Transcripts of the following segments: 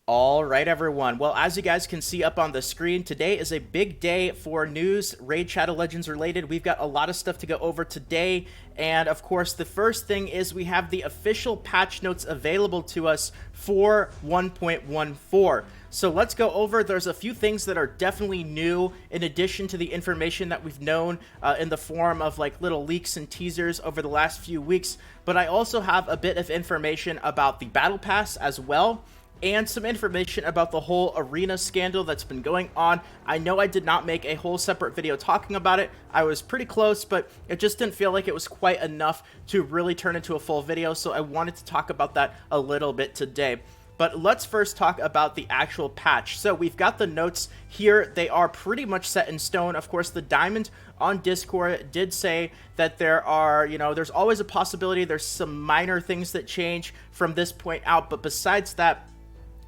All right, everyone. Well, as you guys can see up on the screen, today is a big day for news, Raid Shadow Legends related. We've got a lot of stuff to go over today. And of course, the first thing is we have the official patch notes available to us for 1.14. So let's go over. There's a few things that are definitely new in addition to the information that we've known in the form of like little leaks and teasers over the last few weeks. But I also have a bit of information about the Battle Pass as well, and some information about the whole arena scandal that's been going on. I know I did not make a whole separate video talking about it. I was pretty close, but it just didn't feel like it was quite enough to really turn into a full video, so I wanted to talk about that a little bit today. But let's first talk about the actual patch. So we've got the notes here. They are pretty much set in stone. Of course, the Diamond on Discord did say that there are, there's always a possibility there's some minor things that change from this point out, but besides that,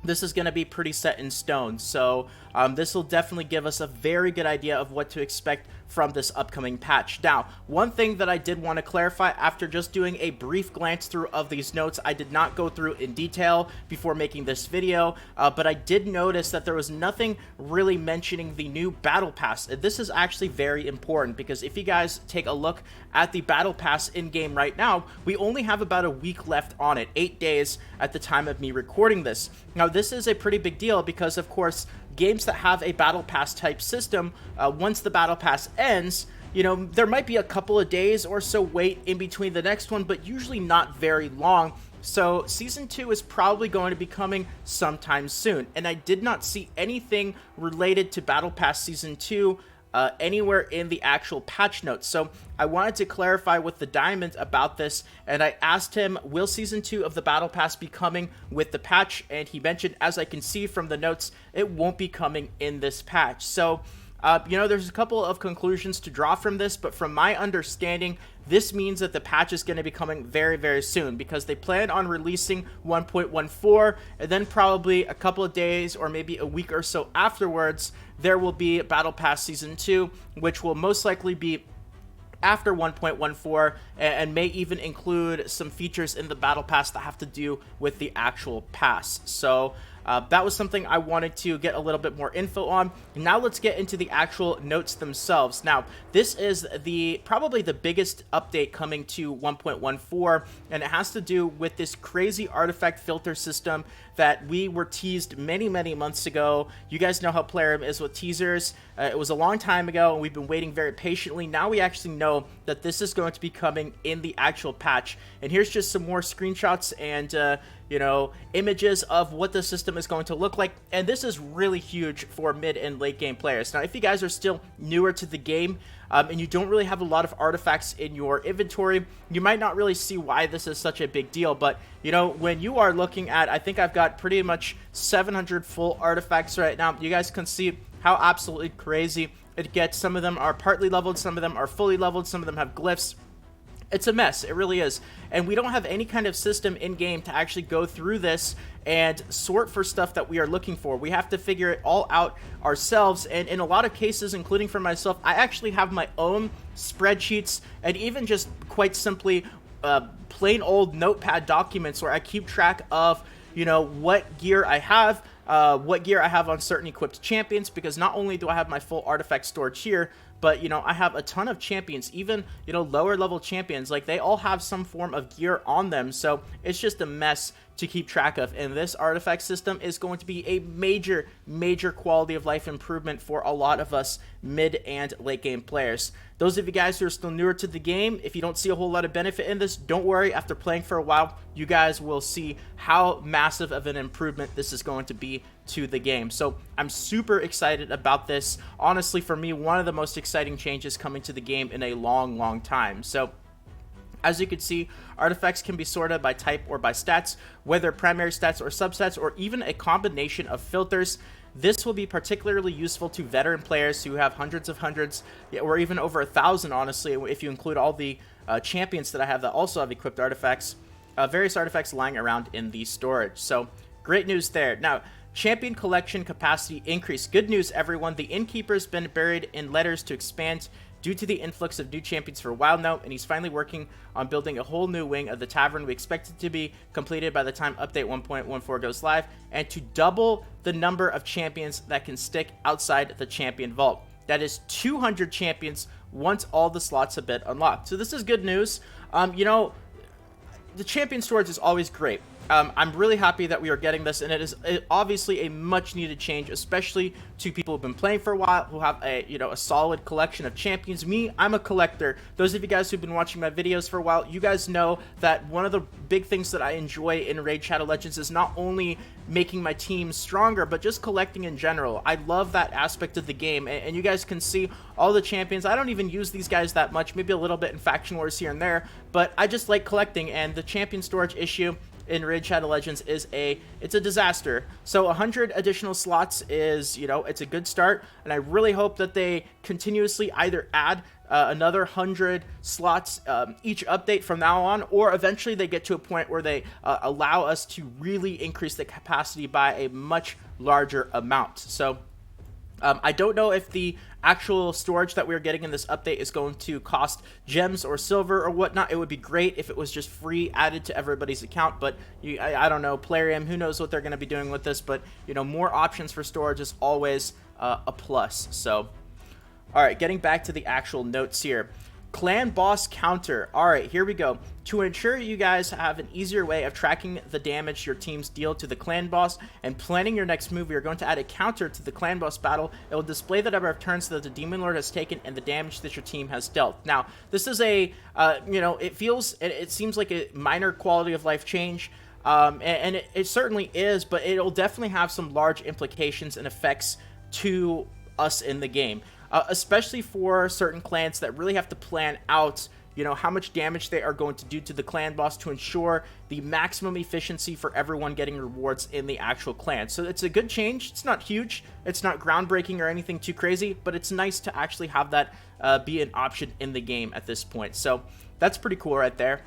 this is going to be pretty set in stone. So this will definitely give us a very good idea of what to expect from this upcoming patch. Now, one thing that I did want to clarify after just doing a brief glance through of these notes, I did not go through in detail before making this video, but I did notice that there was nothing really mentioning the new Battle Pass. This is actually very important because if you guys take a look at the Battle Pass in-game right now, we only have about a week left on it, 8 days at the time of me recording this. Now, this is a pretty big deal because, of course, games that have a Battle Pass type system, once the Battle Pass ends, there might be a couple of days or so wait in between the next one, but usually not very long. So Season 2 is probably going to be coming sometime soon, and I did not see anything related to Battle Pass Season 2 anywhere in the actual patch notes. So I wanted to clarify with the Diamond about this, and I asked him, will Season 2 of the Battle Pass be coming with the patch? And he mentioned, as I can see from the notes, it won't be coming in this patch. So there's a couple of conclusions to draw from this, but from my understanding, this means that the patch is going to be coming very, very soon because they plan on releasing 1.14, and then probably a couple of days or maybe a week or so afterwards, there will be Battle Pass Season 2, which will most likely be after 1.14 and may even include some features in the Battle Pass that have to do with the actual pass. So that was something I wanted to get a little bit more info on. Now let's get into the actual notes themselves. Now, this is probably the biggest update coming to 1.14, and it has to do with this crazy artifact filter system that we were teased many, many months ago. You guys know how Plarium is with teasers. It was a long time ago, and we've been waiting very patiently. Now we actually know that this is going to be coming in the actual patch. And here's just some more screenshots and images of what the system is going to look like. And this is really huge for mid and late game players. Now, if you guys are still newer to the game and you don't really have a lot of artifacts in your inventory, you might not really see why this is such a big deal. But, when you are looking at, I think I've got pretty much 700 full artifacts right now. You guys can see how absolutely crazy it gets. Some of them are partly leveled, some of them are fully leveled, some of them have glyphs. It's a mess, it really is. And we don't have any kind of system in-game to actually go through this and sort for stuff that we are looking for. We have to figure it all out ourselves, and in a lot of cases, including for myself, I actually have my own spreadsheets and even just quite simply plain old notepad documents where I keep track of, what gear I have, on certain equipped champions, because not only do I have my full artifact storage here, but, I have a ton of champions, even, lower level champions. Like, they all have some form of gear on them, so it's just a mess to keep track of. And this artifact system is going to be a major, major quality of life improvement for a lot of us mid and late game players. Those of you guys who are still newer to the game, if you don't see a whole lot of benefit in this, don't worry. After playing for a while, you guys will see how massive of an improvement this is going to be to the game. So I'm super excited about this. Honestly, for me, one of the most exciting changes coming to the game in a long, long time. So as you can see, artifacts can be sorted by type or by stats, whether primary stats or substats, or even a combination of filters. This will be particularly useful to veteran players who have hundreds, or even over 1,000, honestly, if you include all the champions that I have that also have equipped artifacts, various artifacts lying around in the storage. So great news there. Now, champion collection capacity increase. Good news, everyone. The Innkeeper's been buried in letters to expand due to the influx of new champions for a while now, and he's finally working on building a whole new wing of the tavern. We expect it to be completed by the time update 1.14 goes live, and to double the number of champions that can stick outside the champion vault. That is 200 champions once all the slots have been unlocked. So this is good news. The champion storage is always great. I'm really happy that we are getting this, and it is obviously a much needed change, especially to people who've been playing for a while, who have a solid collection of champions. Me, I'm a collector. Those of you guys who've been watching my videos for a while, you guys know that one of the big things that I enjoy in Raid Shadow Legends is not only making my team stronger, but just collecting in general. I love that aspect of the game, and you guys can see all the champions. I don't even use these guys that much, maybe a little bit in Faction Wars here and there, but I just like collecting, and the champion storage issue in Raid Shadow Legends it's a disaster. So 100 additional slots is, it's a good start, and I really hope that they continuously either add another 100 slots each update from now on, or eventually they get to a point where they allow us to really increase the capacity by a much larger amount. So I don't know if the actual storage that we're getting in this update is going to cost gems or silver or whatnot. It would be great if it was just free, added to everybody's account, but I don't know. Plarium, who knows what they're going to be doing with this, but more options for storage is always a plus. So, all right, getting back to the actual notes here. Clan boss counter. All right, here we go. To ensure you guys have an easier way of tracking the damage your teams deal to the clan boss and planning your next move, we are going to add a counter to the clan boss battle. It will display the number of turns that the demon lord has taken and the damage that your team has dealt. Now, this is it seems like a minor quality of life change. And it certainly is, but it'll definitely have some large implications and effects to us in the game. Especially for certain clans that really have to plan out, how much damage they are going to do to the clan boss to ensure the maximum efficiency for everyone getting rewards in the actual clan. So it's a good change. It's not huge. It's not groundbreaking or anything too crazy, but it's nice to actually have that be an option in the game at this point. So that's pretty cool right there.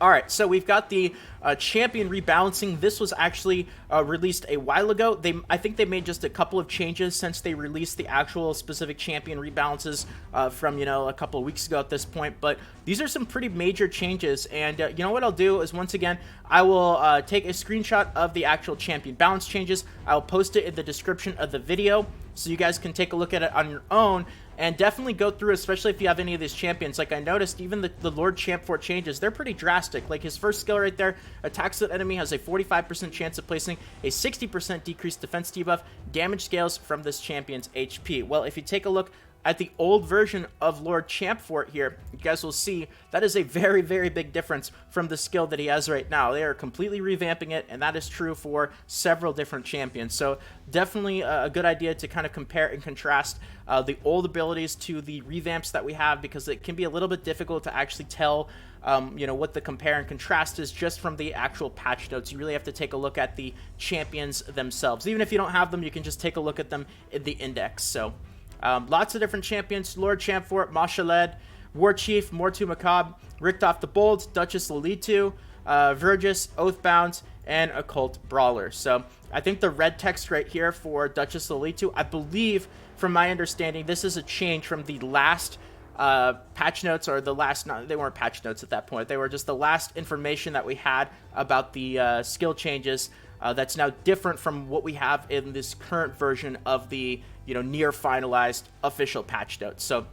All right, so we've got the champion rebalancing. This was actually released a while ago. I think they made just a couple of changes since they released the actual specific champion rebalances from, a couple of weeks ago at this point. But these are some pretty major changes. And what I'll do is, once again, I will take a screenshot of the actual champion balance changes. I'll post it in the description of the video so you guys can take a look at it on your own. And definitely go through, especially if you have any of these champions. Like I noticed, even the Lord Champ 4 changes, they're pretty drastic. Like his first skill right there, attacks an enemy, has a 45% chance of placing a 60% decreased defense debuff, damage scales from this champion's HP. Well, if you take a look at the old version of Lord Champ Fort here, you guys will see that is a very, very big difference from the skill that he has right now. They are completely revamping it, and that is true for several different champions. So definitely a good idea to kind of compare and contrast the old abilities to the revamps that we have, because it can be a little bit difficult to actually tell what the compare and contrast is just from the actual patch notes. You really have to take a look at the champions themselves. Even if you don't have them, you can just take a look at them in the index. So lots of different champions: Lord Champfort, Mashaled, War Chief, Mortu Macabre, Richtof the Bold, Duchess Lalitu, Vergis, Oathbound, and Occult Brawler. So I think the red text right here for Duchess Lalitu, I believe, from my understanding, this is a change from the last patch notes, or the last, they weren't patch notes at that point, they were just the last information that we had about the skill changes. That's now different from what we have in this current version of the near finalized official patch notes. So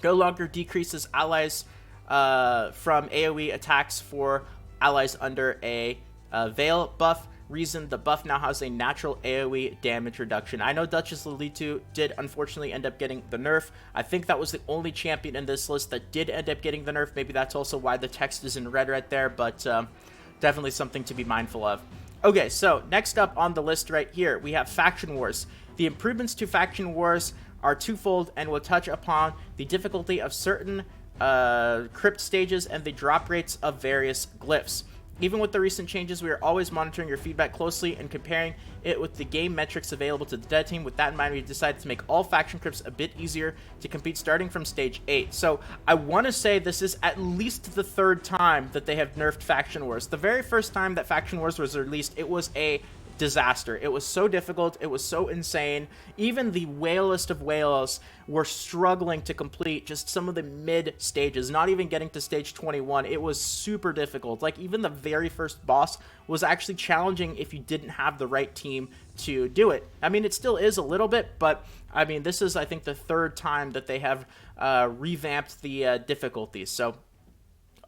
no longer decreases allies from AoE attacks for allies under a Veil buff. Reason: the buff now has a natural AoE damage reduction. I know Duchess Lalitu did unfortunately end up getting the nerf. I think that was the only champion in this list that did end up getting the nerf. Maybe that's also why the text is in red right there, but definitely something to be mindful of. Okay, so next up on the list right here, we have Faction Wars. The improvements to Faction Wars are twofold and will touch upon the difficulty of certain crypt stages and the drop rates of various glyphs. Even with the recent changes, we are always monitoring your feedback closely and comparing it with the game metrics available to the dead team. With that in mind, we decided to make all faction crypts a bit easier to compete starting from stage 8. So I want to say this is at least the third time that they have nerfed Faction Wars. The very first time that Faction Wars was released, it was a disaster. It was so difficult. It was so insane. Even the whalest of whales were struggling to complete just some of the mid stages, not even getting to stage 21. It was super difficult. Like, even the very first boss was actually challenging if you didn't have the right team to do it. I mean, it still is a little bit, but I mean, this is, I think, the third time that they have revamped the difficulties. So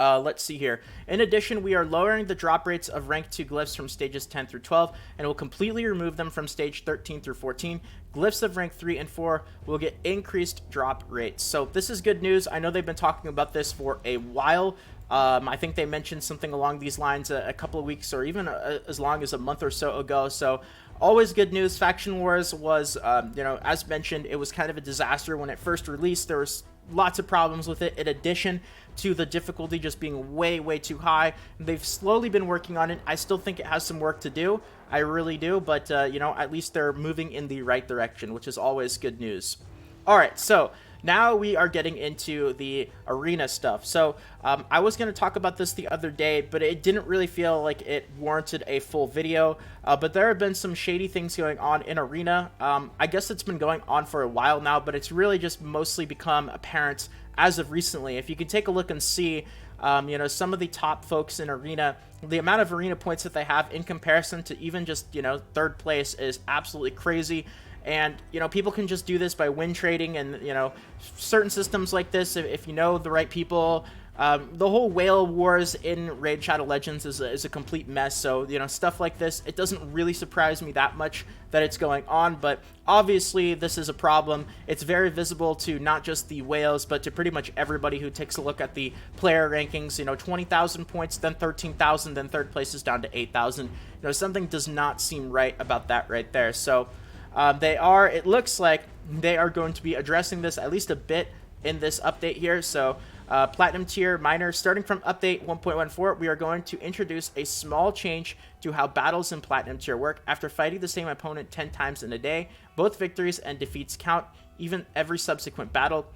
let's see here. In addition, we are lowering the drop rates of rank 2 glyphs from stages 10 through 12, and will completely remove them from stage 13 through 14. Glyphs of rank 3 and 4 will get increased drop rates. So this is good news. I know they've been talking about this for a while. I think they mentioned something along these lines a couple of weeks or even as long as a month or so ago. So always good news. Faction Wars was, as mentioned, it was kind of a disaster when it first released. There was lots of problems with it, in addition to the difficulty just being way too high. They've slowly been working on it. I still think it has some work to do. I really do, but at least they're moving in the right direction, which is always good news. All right, so now we are getting into the arena stuff. So I was going to talk about this the other day, but it didn't really feel like it warranted a full video. But there have been some shady things going on in arena. I guess it's been going on for a while now, but it's really just mostly become apparent as of recently. If you can take a look and see, some of the top folks in arena, the amount of arena points that they have in comparison to even just, third place is absolutely crazy. And, people can just do this by win trading and, certain systems like this, if you know the right people. The whole whale wars in Raid Shadow Legends is a complete mess. So, stuff like this, it doesn't really surprise me that much that it's going on. But obviously, this is a problem. It's very visible to not just the whales, but to pretty much everybody who takes a look at the player rankings. 20,000 points, then 13,000, then third place is down to 8,000. Something does not seem right about that right there. So it looks like they are going to be addressing this at least a bit in this update here. So Platinum tier minor, starting from update 1.14, we are going to introduce a small change to how battles in Platinum tier work. After fighting the same opponent 10 times in a day, both victories and defeats count, even every subsequent battle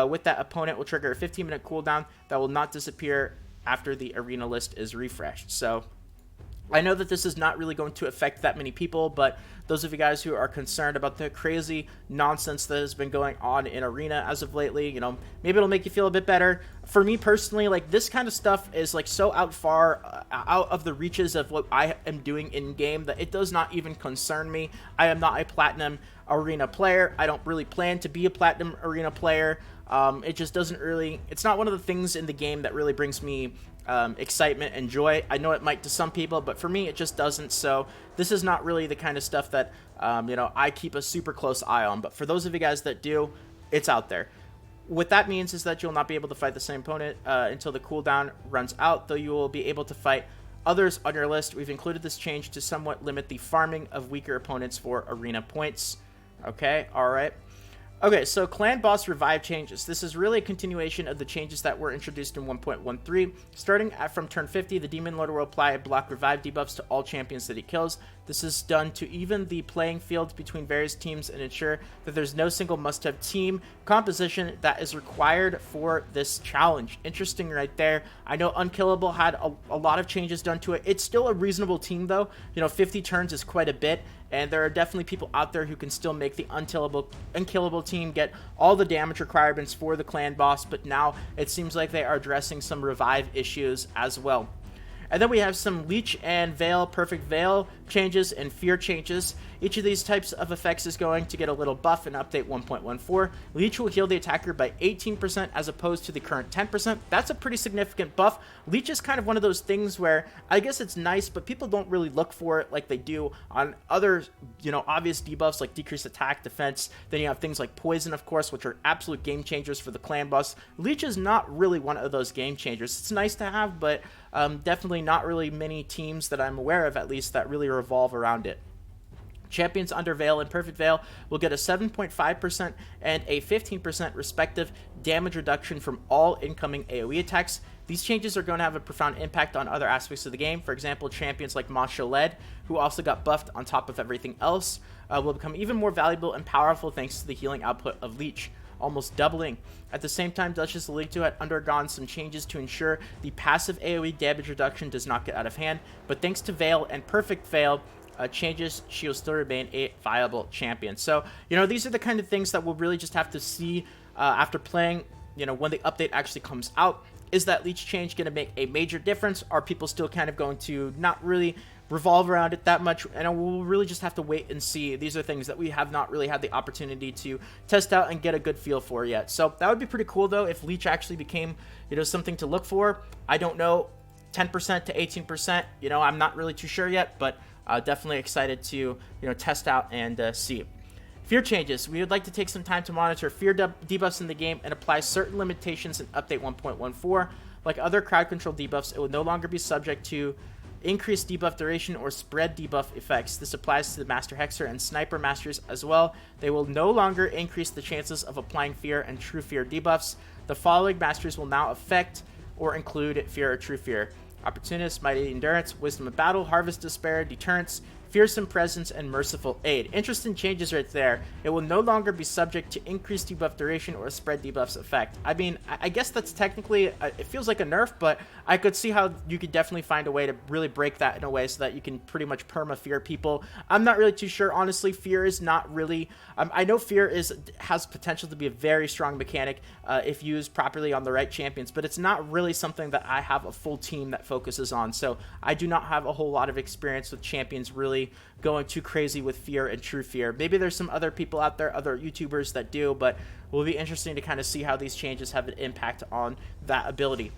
with that opponent will trigger a 15-minute cooldown that will not disappear after the arena list is refreshed. So I know that this is not really going to affect that many people, but those of you guys who are concerned about the crazy nonsense that has been going on in arena as of lately, maybe it'll make you feel a bit better. For me personally, like, this kind of stuff is like so out of the reaches of what I am doing in game that it does not even concern me. I am not a platinum arena player. I don't really plan to be a platinum arena player. It just doesn't really, it's not one of the things in the game that really brings me excitement and joy. I know it might to some people, but for me it just doesn't. So this is not really the kind of stuff that I keep a super close eye on. But for those of you guys that do, it's out there. What that means is that you'll not be able to fight the same opponent until the cooldown runs out, though you will be able to fight others on your list. We've included this change to somewhat limit the farming of weaker opponents for arena points. Okay, all right. Okay, so Clan Boss Revive changes. This is really a continuation of the changes that were introduced in 1.13. Starting from turn 50, the Demon Lord will apply block revive debuffs to all champions that he kills. This is done to even the playing field between various teams and ensure that there's no single must-have team composition that is required for this challenge. Interesting right there. I know Unkillable had a lot of changes done to it. It's still a reasonable team, though. 50 turns is quite a bit. And there are definitely people out there who can still make the unkillable team get all the damage requirements for the clan boss, but now it seems like they are addressing some revive issues as well. And then we have some Leech and Veil, Perfect Veil changes and Fear changes. Each of these types of effects is going to get a little buff in update 1.14. Leech will heal the attacker by 18% as opposed to the current 10%. That's a pretty significant buff. Leech is kind of one of those things where I guess it's nice, but people don't really look for it like they do on other, obvious debuffs like decreased attack, defense. Then you have things like Poison, of course, which are absolute game changers for the clan boss. Leech is not really one of those game changers. It's nice to have, but definitely not really many teams that I'm aware of, at least, that really revolve around it. Champions under Veil and Perfect Veil will get a 7.5% and a 15% respective damage reduction from all incoming AoE attacks. These changes are going to have a profound impact on other aspects of the game. For example, champions like Masha Led, who also got buffed on top of everything else, will become even more valuable and powerful thanks to the healing output of Leech, almost doubling. At the same time, Duchess Alicto had undergone some changes to ensure the passive AoE damage reduction does not get out of hand, but thanks to Veil and Perfect Veil, changes, she will still remain a viable champion. So, you know, these are the kind of things that we'll really just have to see after playing, you know, when the update actually comes out. Is that leech change going to make a major difference? Are people still kind of going to not really revolve around it that much? And we'll really just have to wait and see. These are things that we have not really had the opportunity to test out and get a good feel for yet. So that would be pretty cool, though, if leech actually became, you know, something to look for. I don't know, 10% to 18%, you know, I'm not really too sure yet, but definitely excited to, you know, test out and see. Fear changes. We would like to take some time to monitor fear debuffs in the game and apply certain limitations in Update 1.14. Like other crowd control debuffs, it will no longer be subject to increased debuff duration or spread debuff effects. This applies to the Master Hexer and Sniper Masters as well. They will no longer increase the chances of applying fear and true fear debuffs. The following Masters will now affect or include fear or true fear: Opportunist, Mighty Endurance, Wisdom of Battle, Harvest Despair, Deterrence, Fearsome Presence, and Merciful Aid. Interesting changes right there. It will no longer be subject to increased debuff duration or spread debuffs effect. I mean, I guess that's technically, it feels like a nerf, but I could see how you could definitely find a way to really break that in a way so that you can pretty much perma-fear people. I'm not really too sure, honestly. Fear is not really, I know fear has potential to be a very strong mechanic if used properly on the right champions, but it's not really something that I have a full team that focuses on. So I do not have a whole lot of experience with champions really going too crazy with fear and true fear. Maybe there's some other people out there, other YouTubers that do, but it will be interesting to kind of see how these changes have an impact on that ability.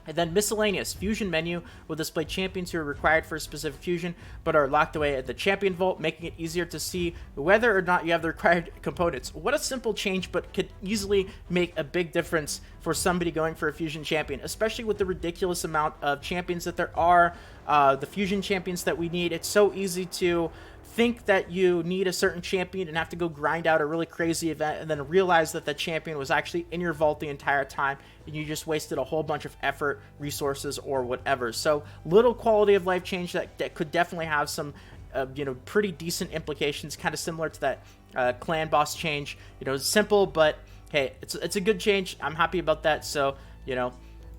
And then Miscellaneous. Fusion menu will display champions who are required for a specific fusion but are locked away at the champion vault, making it easier to see whether or not you have the required components. What a simple change, but could easily make a big difference for somebody going for a fusion champion, especially with the ridiculous amount of champions that there are, the fusion champions that we need. It's so easy to think that you need a certain champion and have to go grind out a really crazy event and then realize that that champion was actually in your vault the entire time and you just wasted a whole bunch of effort, resources, or whatever. So little quality of life change that could definitely have some you know, pretty decent implications, kind of similar to that clan boss change. You know, simple, but hey, it's a good change. I'm happy about that. So, you know,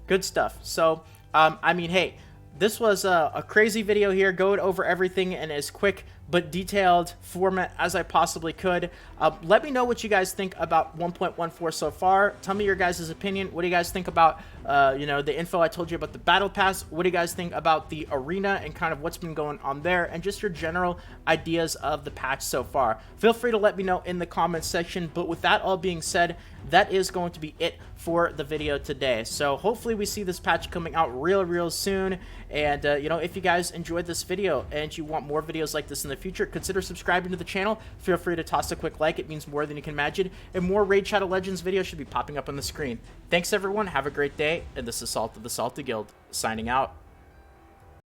good stuff. So I mean, hey, this was a crazy video here, going over everything in as quick but detailed format as I possibly could. Let me know what you guys think about 1.14 so far. Tell me your guys' opinion. What do you guys think about, you know, the info I told you about the Battle Pass? What do you guys think about the arena and kind of what's been going on there, and just your general ideas of the patch so far? Feel free to let me know in the comments section. But with that all being said, that is going to be it for the video today. So hopefully we see this patch coming out real soon. And you know, if you guys enjoyed this video and you want more videos like this in the future, consider subscribing to the channel. Feel free to toss a quick like. It means more than you can imagine, and more Raid Shadow Legends videos should be popping up on the screen. Thanks everyone, have a great day, and this is Salt of the Salty Guild signing out.